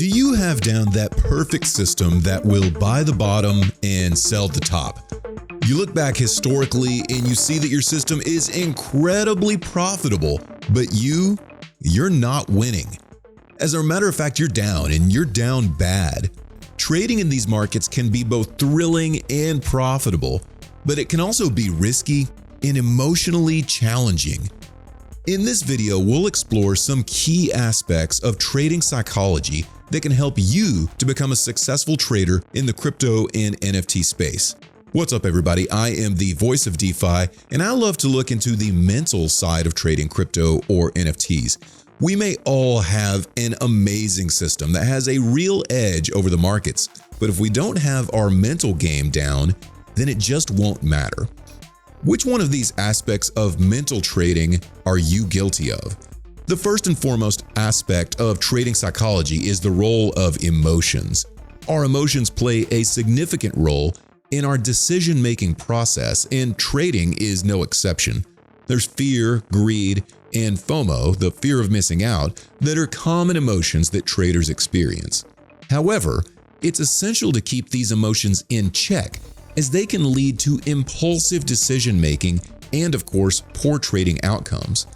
Do you have down that perfect system that will buy the bottom and sell the top? You look back historically and you see that your system is incredibly profitable, but you're not winning. As a matter of fact, you're down, and you're down bad. Trading in these markets can be both thrilling and profitable, but it can also be risky and emotionally challenging. In this video, we'll explore some key aspects of trading psychology that can help you to become a successful trader in the crypto and NFT space. What's up, everybody? I am the voice of DeFi, and I love to look into the mental side of trading crypto or NFTs. We may all have an amazing system that has a real edge over the markets, but if we don't have our mental game down, then it just won't matter. Which one of these aspects of mental trading are you guilty of? The first and foremost aspect of trading psychology is the role of emotions. Our emotions play a significant role in our decision-making process, and trading is no exception. There's fear, greed, and FOMO, the fear of missing out, that are common emotions that traders experience. However, it's essential to keep these emotions in check, as they can lead to impulsive decision-making and, of course, poor trading outcomes.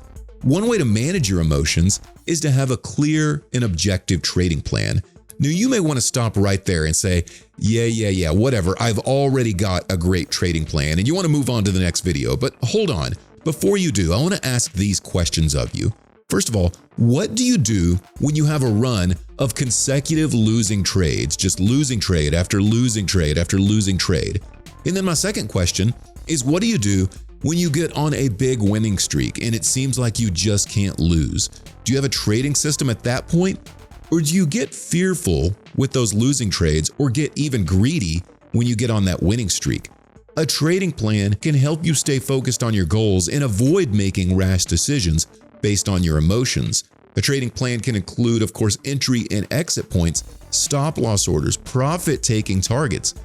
One way to manage your emotions is to have a clear and objective trading plan. Now, you may want to stop right there and say, yeah, whatever, I've already got a great trading plan, and you want to move on to the next video. But hold on, before you do, I want to ask these questions of you. First of all, what do you do when you have a run of consecutive losing trades, just losing trade after losing trade after losing trade? And then my second question is, what do you do when you get on a big winning streak and it seems like you just can't lose? Do you have a trading system at that point? Or do you get fearful with those losing trades or get even greedy when you get on that winning streak? A trading plan can help you stay focused on your goals and avoid making rash decisions based on your emotions. A trading plan can include, of course, entry and exit points, stop loss orders, profit-taking targets.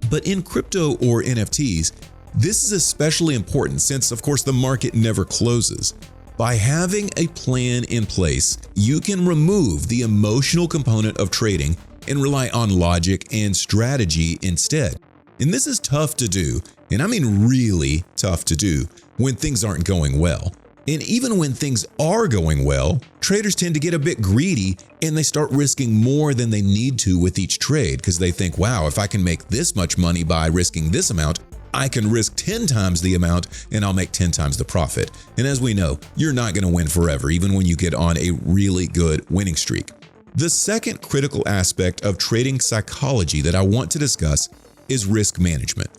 But in crypto or NFTs, this is especially important since, of course, the market never closes. By having a plan in place, you can remove the emotional component of trading and rely on logic and strategy instead. And this is tough to do, and I mean really tough to do, when things aren't going well. And even when things are going well, traders tend to get a bit greedy and they start risking more than they need to with each trade because they think, wow, if I can make this much money by risking this amount, I can risk 10 times the amount and I'll make 10 times the profit. And as we know, you're not going to win forever, even when you get on a really good winning streak. The second critical aspect of trading psychology that I want to discuss is risk management.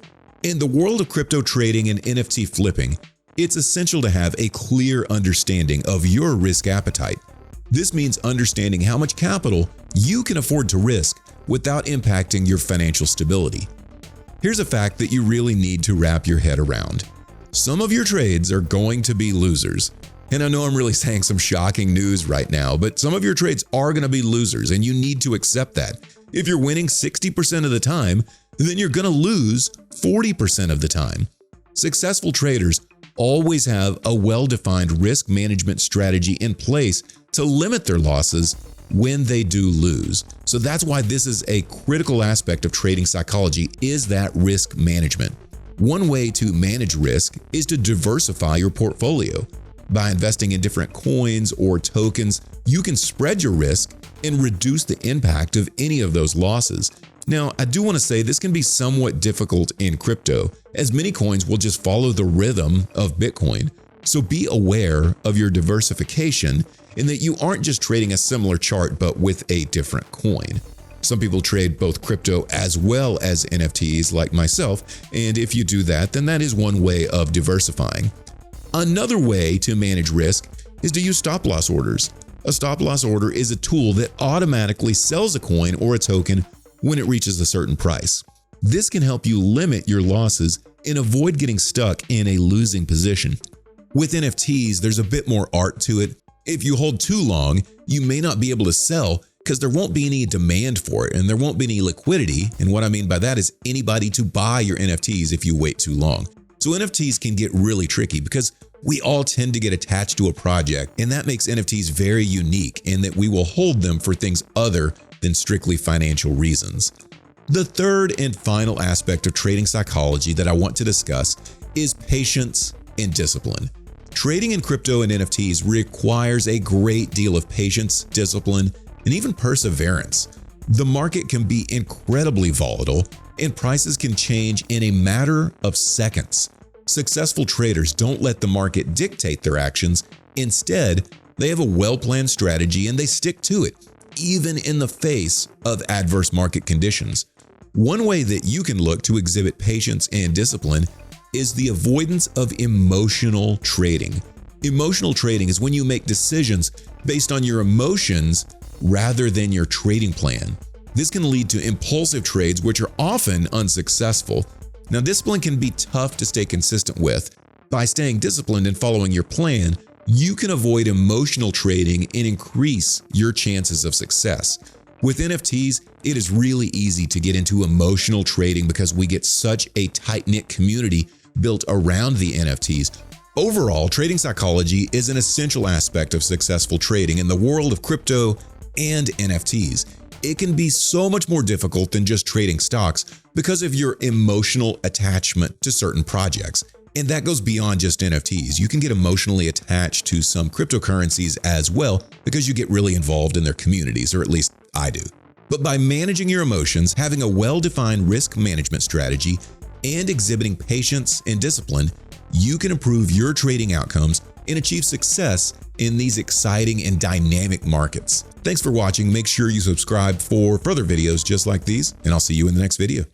In the world of crypto trading and NFT flipping, it's essential to have a clear understanding of your risk appetite. This means understanding how much capital you can afford to risk without impacting your financial stability. Here's a fact that you really need to wrap your head around. Some of your trades are going to be losers. And I know I'm really saying some shocking news right now, but some of your trades are going to be losers, and you need to accept that. If you're winning 60% of the time, then you're going to lose 40% of the time. Successful traders always have a well-defined risk management strategy in place to limit their losses when they do lose. So that's why this is a critical aspect of trading psychology, is that risk management. One way to manage risk is to diversify your portfolio. By investing in different coins or tokens, you can spread your risk and reduce the impact of any of those losses. Now, I do want to say this can be somewhat difficult in crypto, as many coins will just follow the rhythm of Bitcoin. So be aware of your diversification in that you aren't just trading a similar chart but with a different coin. Some people trade both crypto as well as NFTs like myself, and if you do that, then that is one way of diversifying. Another way to manage risk is to use stop loss orders. A stop loss order is a tool that automatically sells a coin or a token when it reaches a certain price. This can help you limit your losses and avoid getting stuck in a losing position. With NFTs, there's a bit more art to it. If you hold too long, you may not be able to sell because there won't be any demand for it and there won't be any liquidity. And what I mean by that is anybody to buy your NFTs if you wait too long. So NFTs can get really tricky because we all tend to get attached to a project, and that makes NFTs very unique in that we will hold them for things other than strictly financial reasons. The third and final aspect of trading psychology that I want to discuss is patience and discipline. Trading in crypto and NFTs requires a great deal of patience, discipline, and even perseverance. The market can be incredibly volatile, and prices can change in a matter of seconds. Successful traders don't let the market dictate their actions. Instead, they have a well-planned strategy and they stick to it, even in the face of adverse market conditions. One way that you can look to exhibit patience and discipline is the avoidance of emotional trading. Emotional trading is when you make decisions based on your emotions rather than your trading plan. This can lead to impulsive trades, which are often unsuccessful. Now, discipline can be tough to stay consistent with. By staying disciplined and following your plan, you can avoid emotional trading and increase your chances of success. With NFTs, it is really easy to get into emotional trading because we get such a tight-knit community built around the NFTs. Overall, trading psychology is an essential aspect of successful trading in the world of crypto and NFTs. It can be so much more difficult than just trading stocks because of your emotional attachment to certain projects. And that goes beyond just NFTs. You can get emotionally attached to some cryptocurrencies as well because you get really involved in their communities, or at least I do. But by managing your emotions, having a well-defined risk management strategy, and exhibiting patience and discipline, you can improve your trading outcomes and achieve success in these exciting and dynamic markets. Thanks for watching. Make sure you subscribe for further videos just like these, and I'll see you in the next video.